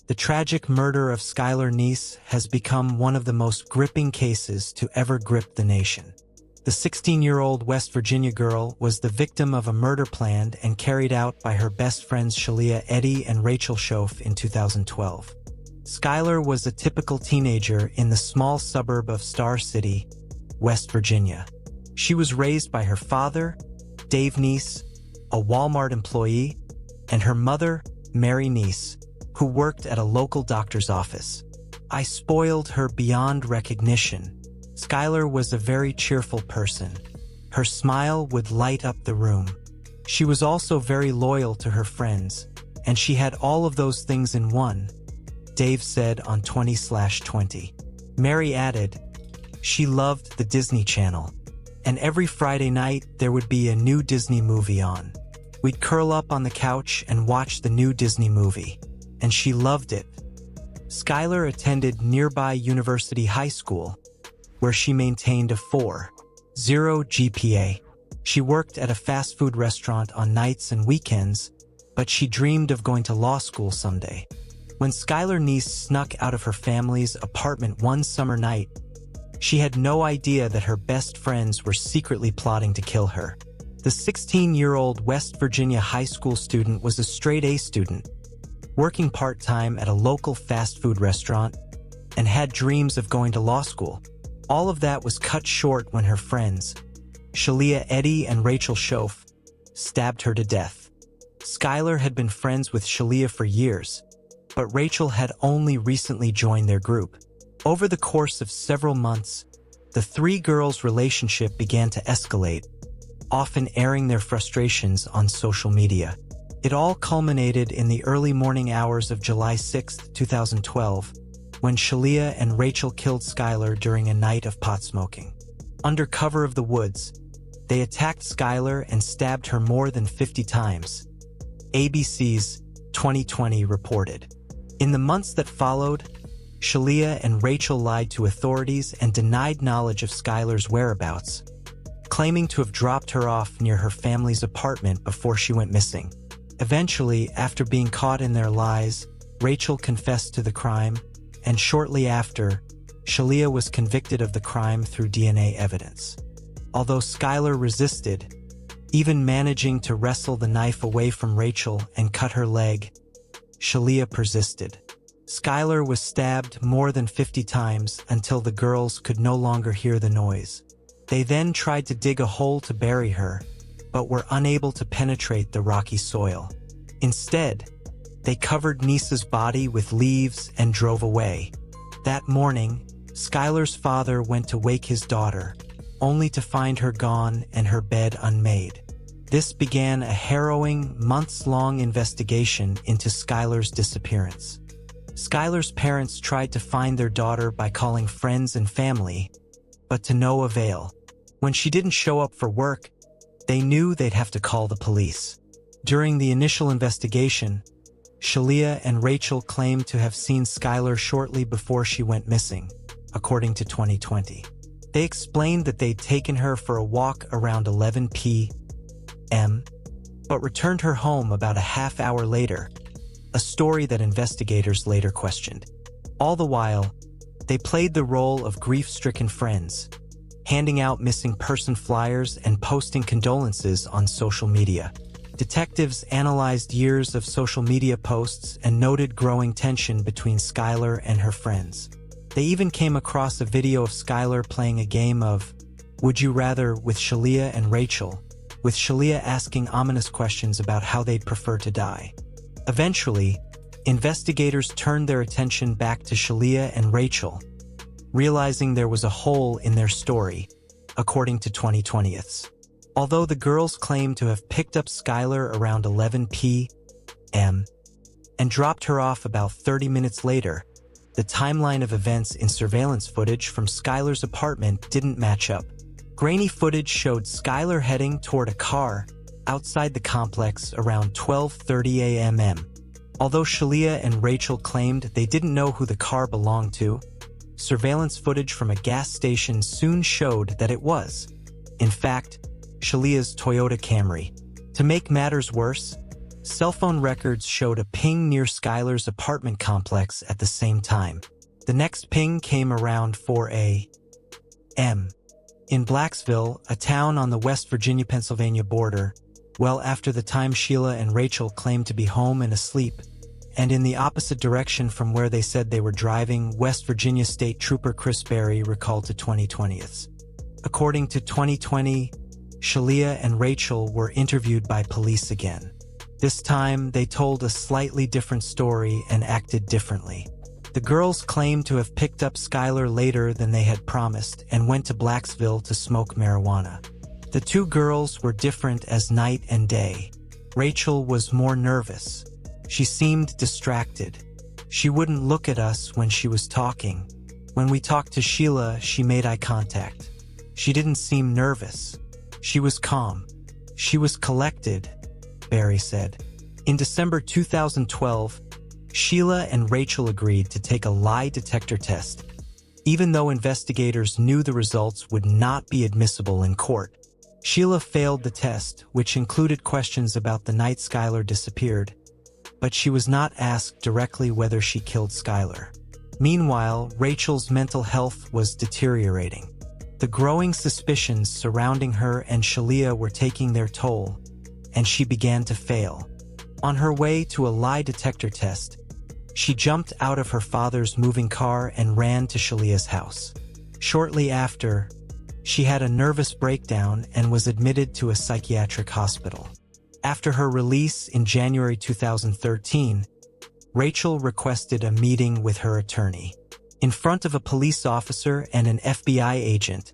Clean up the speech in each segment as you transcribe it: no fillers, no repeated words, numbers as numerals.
The tragic murder of Skylar Neese has become one of the most gripping cases to ever grip the nation. The 16-year-old West Virginia girl was the victim of a murder planned and carried out by her best friends Shalia Eddy and Rachel Schoaf in 2012. Skylar was a typical teenager in the small suburb of Star City, West Virginia. She was raised by her father, Dave Neese, a Walmart employee, and her mother, Mary Neese, who worked at a local doctor's office. "I spoiled her beyond recognition." Skylar was a very cheerful person. Her smile would light up the room. She was also very loyal to her friends, and she had all of those things in one, Dave said on 20/20. Mary added, "She loved the Disney Channel, and every Friday night there would be a new Disney movie on. We'd curl up on the couch and watch the new Disney movie, and she loved it." Skylar attended nearby University High School, where she maintained a 4.0 GPA. She worked at a fast food restaurant on nights and weekends, but she dreamed of going to law school someday. When Skylar Neese snuck out of her family's apartment one summer night, she had no idea that her best friends were secretly plotting to kill her. The 16-year-old West Virginia high school student was a straight-A student, working part-time at a local fast food restaurant, and had dreams of going to law school. All of that was cut short when her friends, Shalia Eddy and Rachel Schoaf, stabbed her to death. Skylar had been friends with Shalia for years, but Rachel had only recently joined their group. Over the course of several months, the three girls' relationship began to escalate, often airing their frustrations on social media. It all culminated in the early morning hours of July 6, 2012, when Shalia and Rachel killed Skylar during a night of pot smoking. Under cover of the woods, they attacked Skylar and stabbed her more than 50 times, ABC's 2020 reported. In the months that followed, Shalia and Rachel lied to authorities and denied knowledge of Skylar's whereabouts, claiming to have dropped her off near her family's apartment before she went missing. Eventually, after being caught in their lies, Rachel confessed to the crime, and shortly after, Shalia was convicted of the crime through DNA evidence. Although Skylar resisted, even managing to wrestle the knife away from Rachel and cut her leg, Shalia persisted. Skylar was stabbed more than 50 times until the girls could no longer hear the noise. They then tried to dig a hole to bury her, but were unable to penetrate the rocky soil. Instead, they covered Neese's body with leaves and drove away. That morning, Skylar's father went to wake his daughter, only to find her gone and her bed unmade. This began a harrowing, months-long investigation into Skylar's disappearance. Skylar's parents tried to find their daughter by calling friends and family, but to no avail. When she didn't show up for work, they knew they'd have to call the police. During the initial investigation, Shalia and Rachel claimed to have seen Skylar shortly before she went missing, according to 2020. They explained that they'd taken her for a walk around 11 p.m., but returned her home about a half hour later, a story that investigators later questioned. All the while, they played the role of grief-stricken friends, handing out missing person flyers and posting condolences on social media. Detectives analyzed years of social media posts and noted growing tension between Skylar and her friends. They even came across a video of Skylar playing a game of Would You Rather with Shalia and Rachel, with Shalia asking ominous questions about how they'd prefer to die. Eventually, investigators turned their attention back to Shalia and Rachel, realizing there was a hole in their story, according to 2020's. Although the girls claimed to have picked up Skylar around 11 p.m. and dropped her off about 30 minutes later, the timeline of events in surveillance footage from Skylar's apartment didn't match up. Grainy footage showed Skylar heading toward a car outside the complex around 12:30 a.m. Although Shalia and Rachel claimed they didn't know who the car belonged to, surveillance footage from a gas station soon showed that it was, in fact, Shalia's Toyota Camry. To make matters worse, Cell phone records showed a ping near Skylar's apartment complex at the same time. The next ping came around 4 a.m. in Blacksville, a town on the West Virginia-Pennsylvania border, well after the time Sheila and Rachel claimed to be home and asleep, and in the opposite direction from where they said they were driving. West Virginia State Trooper Chris Berry recalled to 2020's. According to 2020, Sheila and Rachel were interviewed by police again. This time, they told a slightly different story and acted differently. The girls claimed to have picked up Skylar later than they had promised and went to Blacksville to smoke marijuana. The two girls were different as night and day. Rachel was more nervous. She seemed distracted. She wouldn't look at us when she was talking. When we talked to Sheila, she made eye contact. She didn't seem nervous. She was calm. She was collected, Berry said. In December 2012, Sheila and Rachel agreed to take a lie detector test, even though investigators knew the results would not be admissible in court. Sheila failed the test, which included questions about the night Skylar disappeared, but she was not asked directly whether she killed Skylar. Meanwhile, Rachel's mental health was deteriorating. The growing suspicions surrounding her and Sheila were taking their toll, and she began to fail. On her way to a lie detector test, she jumped out of her father's moving car and ran to Sheila's house. Shortly after, she had a nervous breakdown and was admitted to a psychiatric hospital. After her release in January 2013, Rachel requested a meeting with her attorney. In front of a police officer and an FBI agent,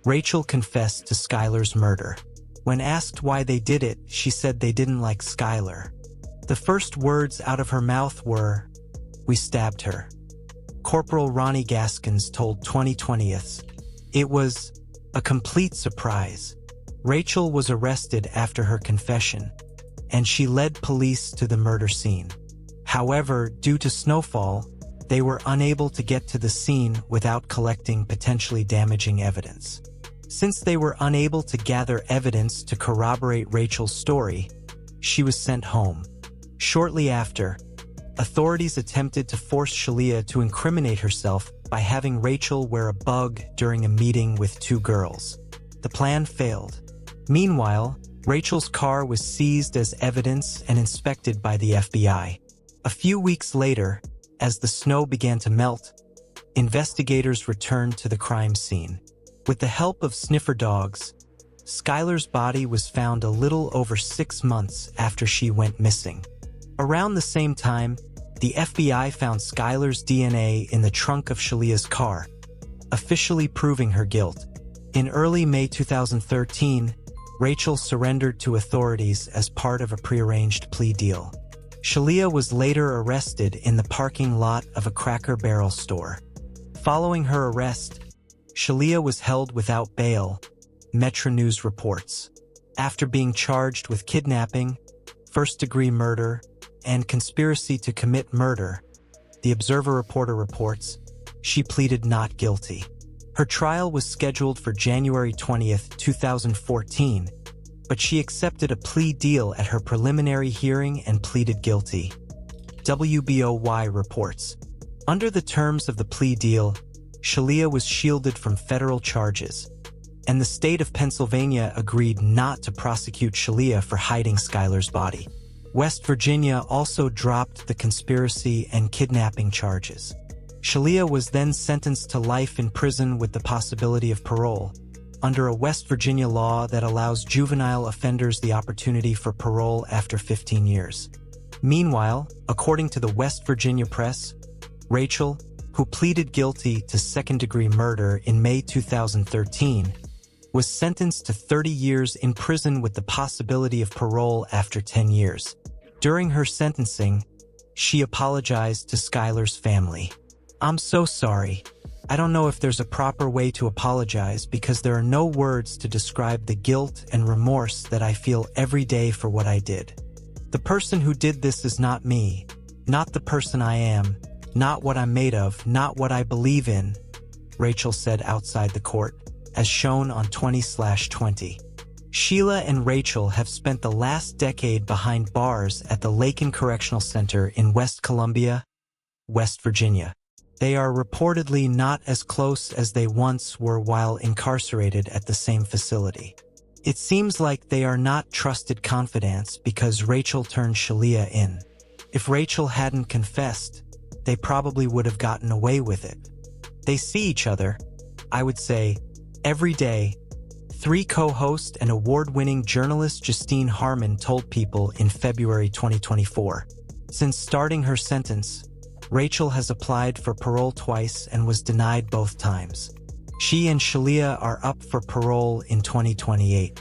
Rachel confessed to Skylar's murder. When asked why they did it, she said they didn't like Skylar. The first words out of her mouth were, "We stabbed her." Corporal Ronnie Gaskins told 2020's. It was a complete surprise. Rachel was arrested after her confession, and she led police to the murder scene. However, due to snowfall, they were unable to get to the scene without collecting potentially damaging evidence. Since they were unable to gather evidence to corroborate Rachel's story, she was sent home. Shortly after, authorities attempted to force Sheila to incriminate herself by having Rachel wear a bug during a meeting with two girls. The plan failed. Meanwhile, Rachel's car was seized as evidence and inspected by the FBI. A few weeks later, as the snow began to melt, investigators returned to the crime scene. With the help of sniffer dogs, Skylar's body was found a little over 6 months after she went missing. Around the same time, the FBI found Skylar's DNA in the trunk of Sheila's car, officially proving her guilt. In early May 2013, Rachel surrendered to authorities as part of a prearranged plea deal. Sheila was later arrested in the parking lot of a Cracker Barrel store. Following her arrest, Sheila was held without bail, Metro News reports. After being charged with kidnapping, first-degree murder, and conspiracy to commit murder, the Observer reporter reports, she pleaded not guilty. Her trial was scheduled for January 20, 2014, but she accepted a plea deal at her preliminary hearing and pleaded guilty. WBOY reports. Under the terms of the plea deal, Sheila was shielded from federal charges, and the state of Pennsylvania agreed not to prosecute Sheila for hiding Skylar's body. West Virginia also dropped the conspiracy and kidnapping charges. Sheila was then sentenced to life in prison with the possibility of parole, under a West Virginia law that allows juvenile offenders the opportunity for parole after 15 years. Meanwhile, according to the West Virginia press, Rachel, who pleaded guilty to second-degree murder in May 2013, was sentenced to 30 years in prison with the possibility of parole after 10 years. During her sentencing, she apologized to Skylar's family. "I'm so sorry. I don't know if there's a proper way to apologize because there are no words to describe the guilt and remorse that I feel every day for what I did. The person who did this is not me, not the person I am, not what I'm made of, not what I believe in," Rachel said outside the court, as shown on 20/20. Sheila and Rachel have spent the last decade behind bars at the Lakin Correctional Center in West Columbia, West Virginia. They are reportedly not as close as they once were while incarcerated at the same facility. It seems like they are not trusted confidants because Rachel turned Sheila in. If Rachel hadn't confessed, they probably would have gotten away with it. They see each other, I would say, every day. 3 co-host and award-winning journalist Justine Harmon told People in February 2024. Since starting her sentence, Rachel has applied for parole twice and was denied both times. She and Sheila are up for parole in 2028.